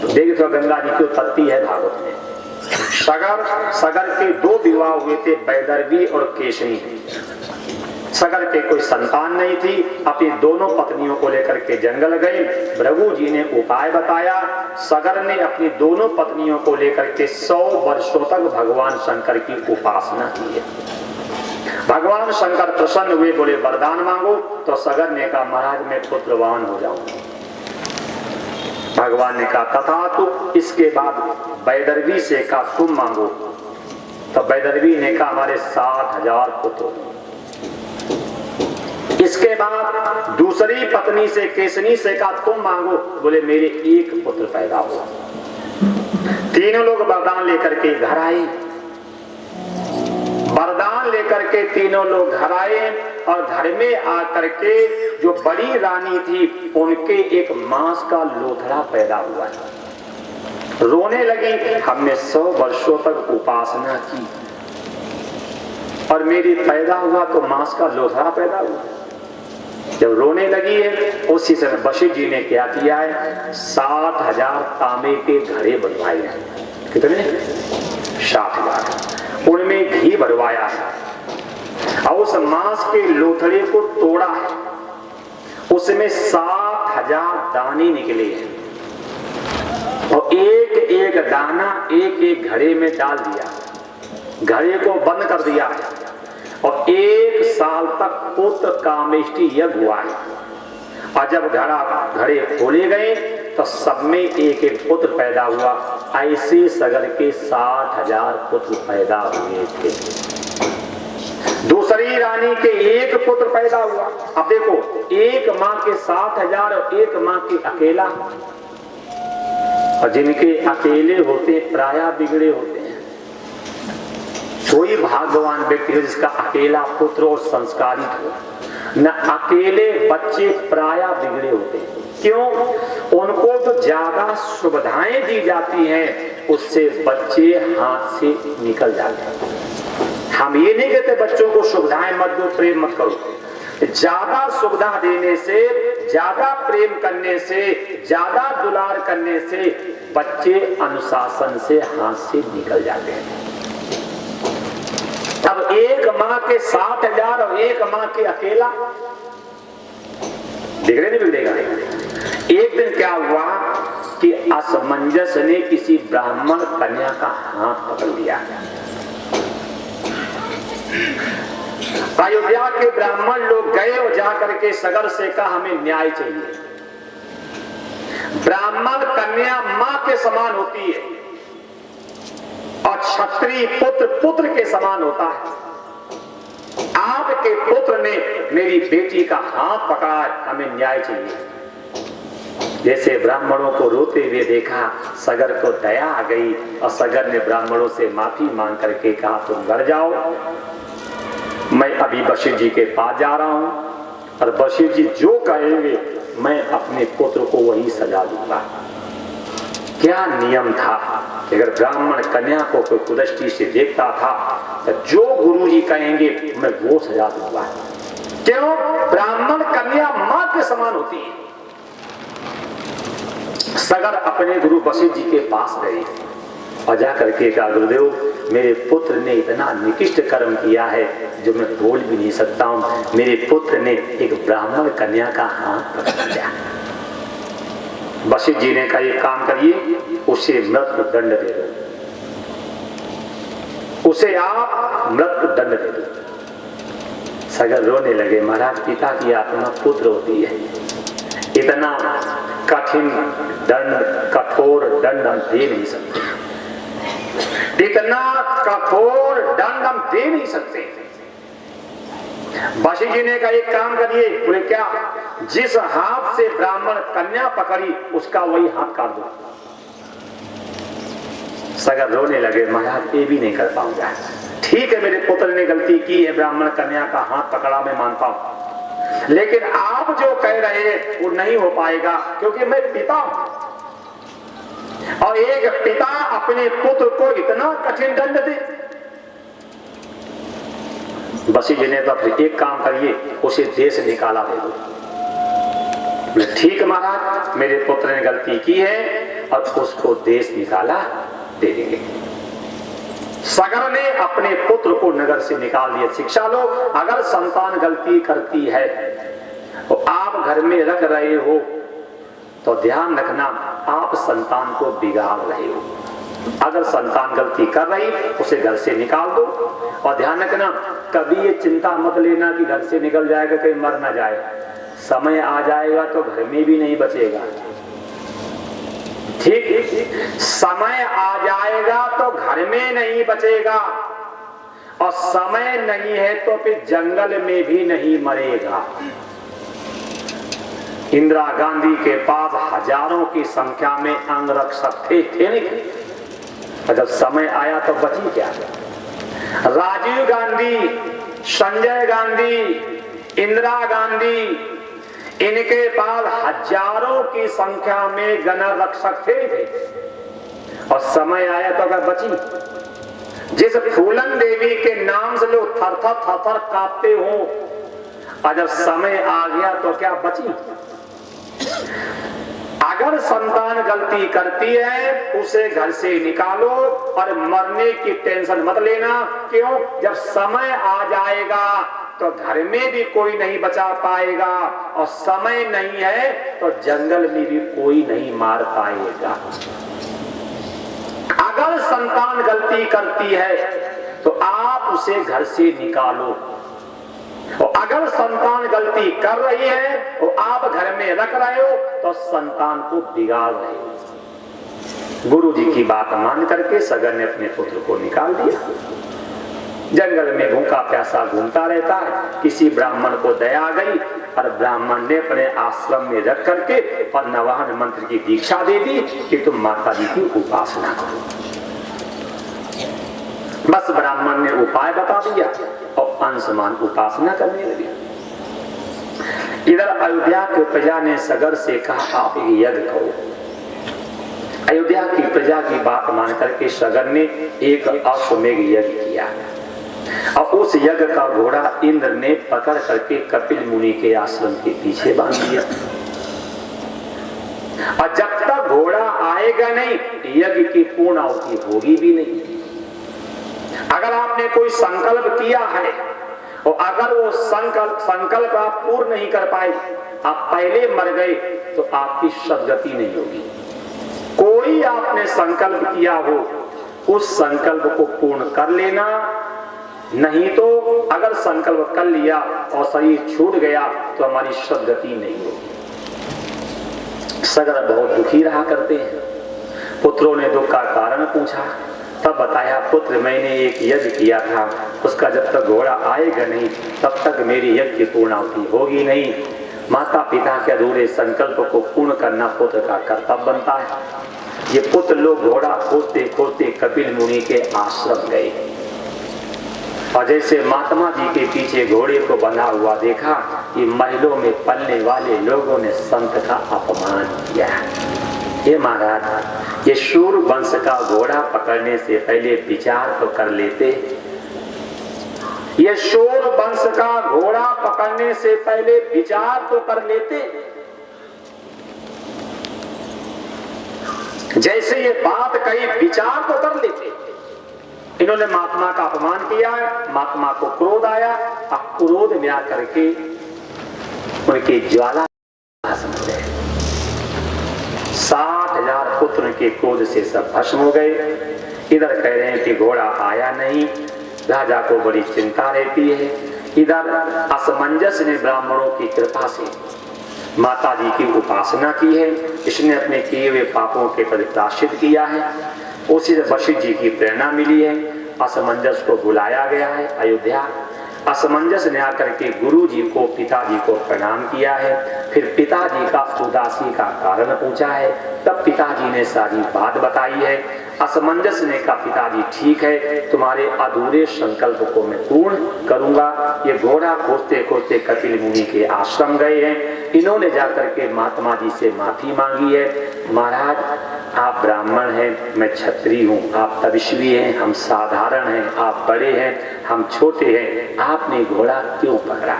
देखिए तो गंगा जी की उत्पत्ति है भागवत में। सगर के 2 विवाह हुए थे, वैदर्भी और केशनी। सगर के कोई संतान नहीं थी, अपनी दोनों पत्नियों को लेकर के जंगल गए। भृगु जी ने उपाय बताया। सगर ने अपनी दोनों पत्नियों को लेकर के 100 वर्षों तक भगवान शंकर की उपासना की है। भगवान शंकर प्रसन्न हुए, बोले वरदान मांगो। तो सगर ने कहा महाराज मैं पुत्रवान हो जाऊं। भगवान ने कहा तथा तो इसके बाद वैदर्भी से कहा तुम मांगो। तो वैदर्भी ने कहा हमारे 60,000 पुत्र। इसके बाद दूसरी पत्नी से केशनी से कहा तुम मांगो। बोले मेरे 1 पुत्र पैदा हुआ। तीनों लोग वरदान लेकर के घर आए। वरदान लेकर के तीनों लोग घर आए और घर में आकर के जो बड़ी रानी थी उनके एक मांस का लोथड़ा पैदा हुआ। रोने लगी, हमने 100 वर्षों तक उपासना की और मेरी पैदा हुआ तो मांस का लोथड़ा पैदा हुआ। जब रोने लगी है उसी समय वशिष्ठ जी ने क्या किया है, 60,000 तांबे के घड़े बनवाए हैं। कितने? 60,000। उनमें घी भरवाया है और उस मांस के लोथड़े को तोड़ा है। उसमें 60,000 दाने निकले हैं और एक एक दाना एक एक घड़े में डाल दिया। घड़े को बंद कर दिया और 1 साल तक पुत्र कामेष्टि यज्ञ हुआ है। और जब घड़े खोले गए तो सब में एक एक पुत्र पैदा हुआ। ऐसे सगर के 60,000 पुत्र पैदा हुए थे। दूसरी रानी के 1 पुत्र पैदा हुआ। अब देखो, एक माँ के 60,000 और एक माँ के अकेला। और जिनके अकेले होते प्राय बिगड़े होते हैं। कोई भाग्यवान व्यक्ति है जिसका अकेला पुत्र और संस्कारित हो। न अकेले बच्चे प्राय बिगड़े होते हैं। क्यों? उनको तो ज्यादा सुविधाएं दी जाती हैं, उससे बच्चे हाथ से निकल जाते हैं। हम ये नहीं कहते बच्चों को सुविधाएं मत दो, प्रेम मत करो। ज्यादा सुविधा देने से, ज्यादा प्रेम करने से, ज्यादा दुलार करने से बच्चे अनुशासन से हाथ से निकल जाते हैं। अब एक माँ के 60,000 और एक माँ के अकेला, बिगड़े नहीं बिगड़ेगा। एक दिन क्या हुआ कि असमंजस ने किसी ब्राह्मण कन्या का हाथ पकड़ लिया। अयोध्या के ब्राह्मण लोग गए और जाकर के सगर से कहा हमें न्याय चाहिए। ब्राह्मण कन्या मां के समान होती है और क्षत्रिय पुत्र पुत्र के समान होता है। आपके पुत्र ने मेरी बेटी का हाथ पकड़ा, हमें न्याय चाहिए। जैसे ब्राह्मणों को रोते हुए देखा, सगर को दया आ गई और सगर ने ब्राह्मणों से माफी मांग करके कहा तुम घर जाओ, मैं अभी वशिष्ठ जी के पास जा रहा हूं और वशिष्ठ जी जो कहेंगे मैं अपने पुत्र को वही सजा दूंगा। क्या नियम था? अगर ब्राह्मण कन्या को कोई कुदृष्टि से देखता था तो जो गुरु जी कहेंगे मैं वो सजा दूंगा। क्यों? ब्राह्मण कन्या मां के समान होती है। सगर अपने गुरु वशिष्ठ जी के पास गए और जाकर के कहा गुरुदेव मेरे पुत्र ने इतना निकृष्ट कर्म किया है जो मैं बोल भी नहीं सकता हूं। मेरे पुत्र ने एक ब्राह्मण कन्या का हाथ पकड़ लिया। वशिष्ठ जी ने कहा एक काम करिए, उसे मृत्यु दंड दे दो, उसे आप मृत्यु दंड दे दो। सगर रोने लगे, महाराज पिता की आत्मा पुत्र होती है, इतना कठिन दंड, कठोर दंड हम दे नहीं सकते, इतना कठोर दंड हम दे नहीं सकते। वशिष्ठ जी ने कहा एक काम करिए। बोले क्या? जिस हाथ से ब्राह्मण कन्या पकड़ी उसका वही हाथ काट दो। सगर रोने लगे, महाराज ये भी नहीं कर पाऊंगा। ठीक है मेरे पुत्र ने गलती की है, ब्राह्मण कन्या का हाथ पकड़ा, मैं मानता हूं, लेकिन आप जो कह रहे हैं वो नहीं हो पाएगा क्योंकि मैं पिता हूं और एक पिता अपने पुत्र को इतना कठिन दंड दे। वशिष्ठ जी ने तो फिर एक काम करिए, उसे देश निकाला दे दो। ठीक महाराज मेरे पुत्र ने गलती की है, और उसको देश निकाला दे देंगे। सगर ने अपने पुत्र को नगर से निकाल दिया। शिक्षा लो, अगर संतान गलती करती है तो आप घर में रख रहे हो तो ध्यान रखना आप संतान को बिगाड़ रहे हो। अगर संतान गलती कर रही उसे घर से निकाल दो, और ध्यान रखना कभी ये चिंता मत लेना कि घर से निकल जाएगा कहीं मर ना जाए। समय आ जाएगा तो घर में भी नहीं बचेगा। ठीक, समय आ जाएगा तो घर में नहीं बचेगा, और समय नहीं है तो फिर जंगल में भी नहीं मरेगा। इंदिरा गांधी के पास हजारों की संख्या में अंगरक्षक थे नहीं, और जब समय आया तो बची क्या? राजीव गांधी, संजय गांधी, इंदिरा गांधी, इनके पास हजारों की संख्या में गणरक्षक थे, और समय आया तो अगर बची। जिस फूलन देवी के नाम से लोग थर थर कांपते हो, और जब समय आ गया तो क्या बची? अगर संतान गलती करती है उसे घर से निकालो, और मरने की टेंशन मत लेना। क्यों? जब समय आ जाएगा तो घर में भी कोई नहीं बचा पाएगा, और समय नहीं है तो जंगल में भी कोई नहीं मार पाएगा। अगर संतान गलती करती है तो आप उसे घर से निकालो, और अगर संतान गलती कर रही है तो आप घर में रख रहे हो तो संतान को बिगाड़ रहे हो। गुरु जी की बात मान करके सगर ने अपने पुत्र को निकाल दिया। जंगल में भूखा प्यासा घूमता रहता है। किसी ब्राह्मण को दया आ गई और ब्राह्मण ने अपने आश्रम में रख करके और नवाहन मंत्र की दीक्षा दे दी कि तुम माता जी की उपासना करो। बस ब्राह्मण ने उपाय बता दिया और अंशमान उपासना करने लगे। इधर अयोध्या के प्रजा ने सगर से कहा आप एक यज्ञ करो। अयोध्या की प्रजा की बात मान करके सगर ने एक अश्वमेघ यज्ञ किया, और उस यज्ञ का घोड़ा इंद्र ने पकड़ करके कपिल मुनि के आश्रम के पीछे बांध दिया, और जब तक घोड़ा आएगा नहीं यज्ञ की पूर्ण आहुति होगी भी नहीं। अगर आपने कोई संकल्प किया है और अगर वो संकल्प आप पूर्ण नहीं कर पाए, आप पहले मर गए तो आपकी सदगति नहीं होगी। कोई आपने संकल्प किया हो उस संकल्प को पूर्ण कर लेना, नहीं तो अगर संकल्प कर लिया और शरीर छूट गया तो हमारी सदगति नहीं होगी। सगर बहुत दुखी रहा करते हैं। पुत्रों ने दुख का कारण पूछा, तब बताया पुत्र मैंने एक यज्ञ किया था, उसका जब तक घोड़ा आएगा नहीं तब तक मेरी यज्ञ की पूर्णाहुति होगी नहीं। माता पिता के अधूरे संकल्प को पूर्ण करना पुत्र का कर्तव्य बनता है। ये पुत्र लोग घोड़ा खोजते खोजते कपिल मुनि के आश्रम गए, और जैसे महात्मा जी के पीछे घोड़े को बंधा हुआ देखा कि महलों में पलने वाले लोगों ने संत का अपमान किया। ये महाराज, ये शूर वंश का घोड़ा पकड़ने से पहले विचार तो कर लेते। ये शूर वंश का घोड़ा पकड़ने से पहले विचार तो कर लेते। जैसे ये बात कही विचार तो कर लेते। इन्होंने महात्मा का अपमान किया, महात्मा को क्रोध आया, अब क्रोध में आकर के उनकी ज्वाला 60,000 पुत्र के क्रोध से सब भस्म हो गए। इधर कह रहे हैं कि घोड़ा आया नहीं, राजा को बड़ी चिंता रहती है। इधर असमंजस ने ब्राह्मणों की कृपा से माता जी की उपासना की है, इसने अपने किए हुए पापों के प्रायश्चित किया है। उसी से वशिष्ठ जी की प्रेरणा मिली है। असमंजस को बुलाया गया है अयोध्या। असमंजस ने आकर के गुरु जी को पिताजी को प्रणाम किया है, फिर पिताजी का उदासी का कारण पूछा है, तब पिताजी ने सारी बात बताई है। असमंजस ने कहा पिताजी ठीक है, तुम्हारे अधूरे संकल्प को मैं पूर्ण करूंगा। ये घोड़ा खोजते खोजते कपिल मुनि के आश्रम गए हैं। इन्होंने जाकर के महात्मा जी से माफी मांगी है, महाराज आप ब्राह्मण हैं, मैं क्षत्रिय हूँ, आप तपस्वी हैं, हम साधारण हैं, आप बड़े हैं, हम छोटे हैं, आपने घोड़ा क्यों पकड़ा?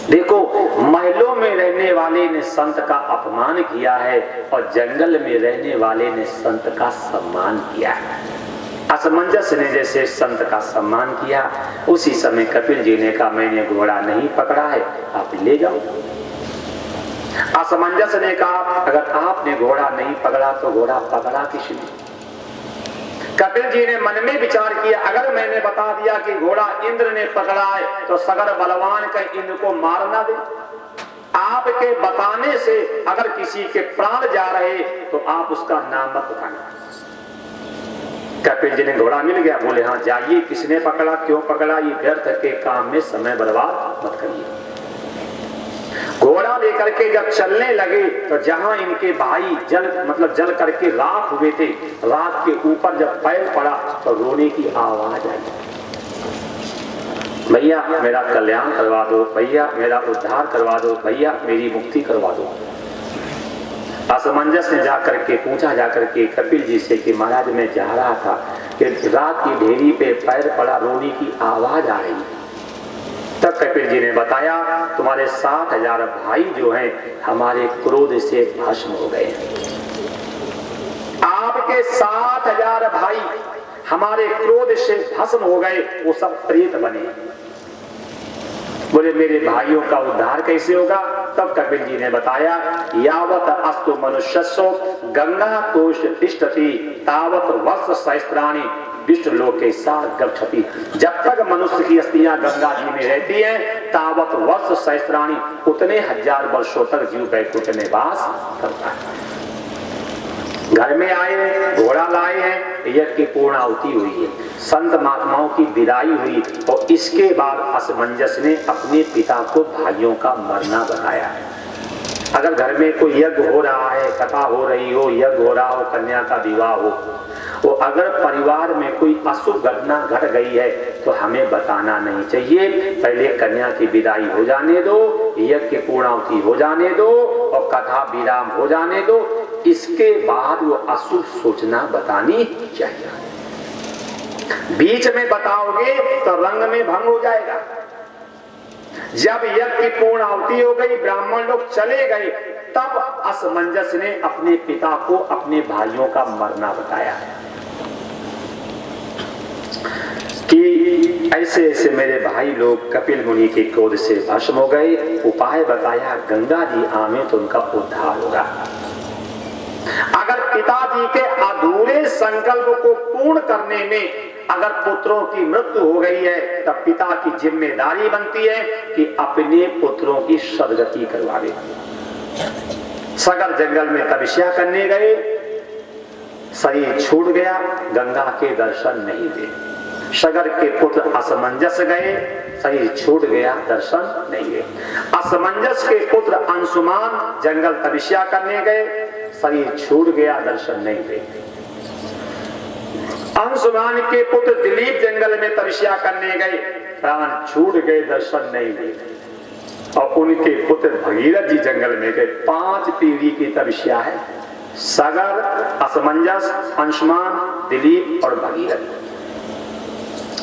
देखो, महलों में रहने वाले ने संत का अपमान किया है और जंगल में रहने वाले ने संत का सम्मान किया है। असमंजस ने जैसे संत का सम्मान किया, उसी समय कपिल जी ने कहा मैंने घोड़ा नहीं पकड़ा है, आप ले जाओ। असमंजस ने कहा अगर आपने घोड़ा नहीं पकड़ा तो घोड़ा पकड़ा किसने? कपिल जी ने मन में विचार किया, अगर मैंने बता दिया कि घोड़ा इंद्र ने पकड़ा है तो सगर बलवान का इंद्र को मार ना दे। आपके बताने से अगर किसी के प्राण जा रहे तो आप उसका नाम मत उठाना। कपिल जी ने घोड़ा मिल गया, बोले हाँ जाइए, किसने पकड़ा, क्यों पकड़ा, ये व्यर्थ के काम में समय बर्बाद मत करिए। घोड़ा लेकर के जब चलने लगे तो जहां इनके भाई जल करके राख हुए थे, राख के ऊपर जब पैर पड़ा तो रोने की आवाज आई, भैया मेरा कल्याण करवा दो, भैया मेरा उद्धार करवा दो, भैया मेरी मुक्ति करवा दो। असमंजस ने जाकर के पूछा जाकर के कपिल जी से कि महाराज मैं जा रहा था कि रात की ढेरी पे पैर पड़ा, रोने की आवाज आ रही। तब कपिल जी ने बताया तुम्हारे 60,000 भाई जो हैं हमारे क्रोध से भस्म हो गए। आपके 60,000 भाई हमारे क्रोध से भस्म हो गए, वो सब प्रेत बने। बोले मेरे भाइयों का उद्धार कैसे होगा? तब कपिल जी ने बताया यावत अस्तु मनुष्यस्व गंगा कोश तिष्ठति तावत वर्ष सहस्त्राणि विष्णु लोके सा गच्छति। जब तक मनुष्य की अस्थियां गंगा जी में रहती हैं तावत वर्ष सहस्त्राणि उतने 1000 वर्षों तक जीव वैकुंठ में वास करता है। घर में आए, घोड़ा लाए हैं, यज्ञ की पूर्णाहुति हुई है, संत महात्माओं की विदाई हुई और इसके बाद असमंजस ने अपने पिता को भाइयों का मरना बताया है। अगर घर में कोई यज्ञ हो रहा है, कथा हो रही हो, यज्ञ हो रहा हो, कन्या का विवाह हो, तो अगर परिवार में कोई अशुभ घटना घट गई है तो हमें बताना नहीं चाहिए। पहले कन्या की विदाई हो जाने दो, यज्ञ की पूर्णाहुति हो जाने दो और कथा विराम हो जाने दो, इसके बाद वो अशुभ सूचना बतानी चाहिए। बीच में बताओगे तो रंग में भंग हो जाएगा। जब यज्ञ की पूर्णाहुति हो गई, ब्राह्मण लोग चले गए, तब असमंजस ने अपने पिता को अपने भाइयों का मरना बताया कि ऐसे ऐसे मेरे भाई लोग कपिल मुनि के क्रोध से भस्म हो गए। उपाय बताया गंगा जी आवे तो उनका उद्धार होगा। अगर पिताजी के अधूरे संकल्प को पूर्ण करने में अगर पुत्रों की मृत्यु हो गई है तब पिता की जिम्मेदारी बनती है कि अपने पुत्रों की सदगति करवावे। सगर जंगल में तपस्या करने गए, शरीर छूट गया, गंगा के दर्शन नहीं हुए। सगर के पुत्र असमंजस गए, शरीर छूट गया, दर्शन नहीं हुए। असमंजस के पुत्र अंशुमान जंगल तपस्या करने गए, शरीर छूट गया, दर्शन नहीं हुए। अंशुमान के पुत्र दिलीप जंगल में तपस्या करने गए, प्राण छूट गए, दर्शन नहीं हुए। और उनके पुत्र भगीरथ जी जंगल में गए। 5 पीढ़ी की तपस्या है, सगर, असमंजस, अंशुमान, दिलीप और भगीरथ।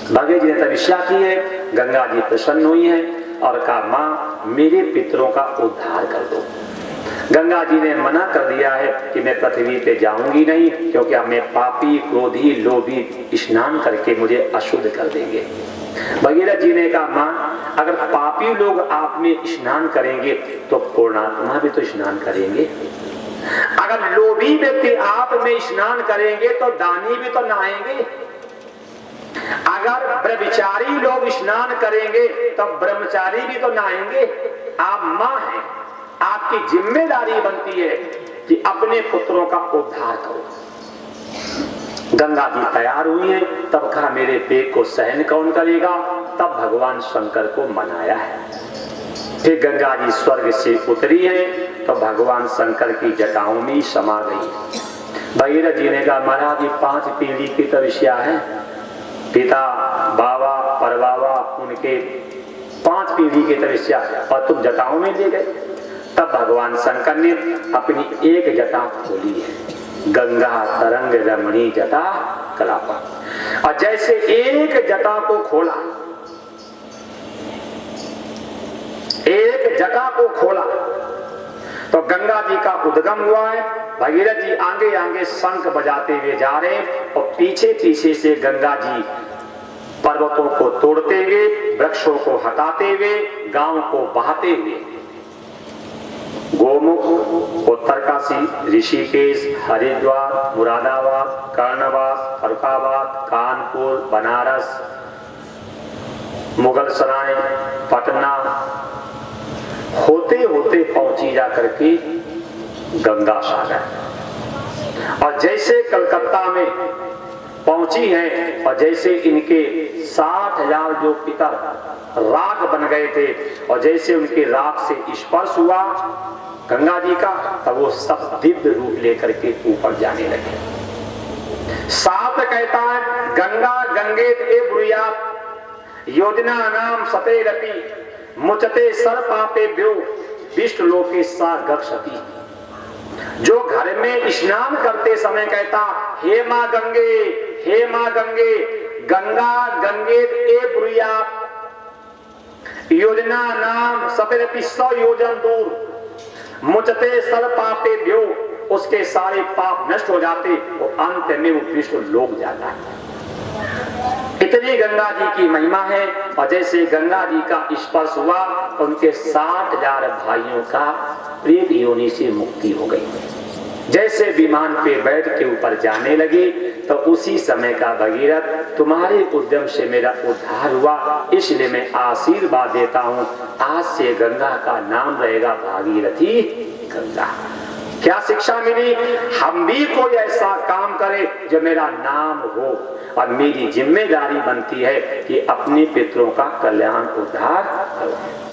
भगीरथ जी ने तपस्या की है, गंगा जी प्रसन्न हुई हैं और कहा माँ मेरे पितरों का उद्धार कर दो। गंगा जी ने मना कर दिया है कि मैं पृथ्वी पे जाऊंगी नहीं, क्योंकि हमें पापी, क्रोधी, लोभी स्नान करके मुझे अशुद्ध कर देंगे। भगीरथ जी ने कहा माँ अगर पापी लोग आप में स्नान करेंगे तो पूर्णात्मा भी तो स्नान करेंगे। अगर लोभी व्यक्ति आप में स्नान करेंगे तो दानी भी तो नहाएंगे। अगर ब्रह्मचारी लोग स्नान करेंगे तब ब्रह्मचारी भी तो नहाएंगे। आप माँ हैं, आपकी जिम्मेदारी बनती है कि अपने पुत्रों का उद्धार करो। गंगा जी तैयार हुई है, तब कहा मेरे पेट को सहन कौन करेगा? तब भगवान शंकर को मनाया है। फिर गंगा जी स्वर्ग से उतरी है तो भगवान शंकर की जटाओं में समा गई। भगीरथ जी ने कहा महाराज ये 5 पीढ़ी की तपस्या है, पिता, बाबा, परबाबा, उनके 5 पीढ़ी की तपस्या और तुम जटाओं में ले गए। तब भगवान शंकर ने अपनी एक जटा खोली है, गंगा तरंग रमणी जटा कलापा। और जैसे एक जटा को खोला, एक जटा को खोला तो गंगा जी का उद्गम हुआ है। भगीरथ जी आगे आगे शंख बजाते हुए जा रहे हैं और पीछे पीछे से गंगा जी पर्वतों को तोड़ते हुए, वृक्षों को हटाते हुए, गांव को बहाते हुए गोमुख, उत्तरकाशी, ऋषिकेश, हरिद्वार, मुरादाबाद, कर्णवास, फरुखाबाद, कानपुर, बनारस, मुगल सराय, पटना होते होते पहुंची जा करके गंगा सागर। और जैसे कलकत्ता में पहुंची हैं और जैसे इनके 60,000 जो पितर राग बन गए थे और जैसे उनके राग से स्पर्श हुआ गंगा जी का, तब वो सब दिव्य रूप लेकर के ऊपर जाने लगे। साथ कहता है गंगा गंगेत ए ब्रूयात योजना नाम सतेरपि मुचते सर पापे व्यो विष्णु लोके सा गक्षति। जो घर में स्नान करते समय कहता हे मां गंगे, हे मां गंगे, गंगा गंगेत ए ब्रूयात योजना नाम सतेरपि 100 योजन दूर मुचते सर पापे व्यो, उसके सारे पाप नष्ट हो जाते और अंत में वो विष्णु लोक जाता है। इतनी गंगा जी की महिमा है। और जैसे गंगा जी का स्पर्श हुआ तो उनके 60,000 भाइयों का प्रेत योनि से मुक्ति हो गई। जैसे विमान पे बैठ के ऊपर जाने लगे तो उसी समय का भगीरथ तुम्हारे उद्यम से मेरा उद्धार हुआ, इसलिए मैं आशीर्वाद देता हूँ आज से गंगा का नाम रहेगा भागीरथी गंगा। क्या शिक्षा मिली? हम भी कोई ऐसा काम करें जो मेरा नाम हो और मेरी जिम्मेदारी बनती है कि अपने पितरों का कल्याण उद्धार करो।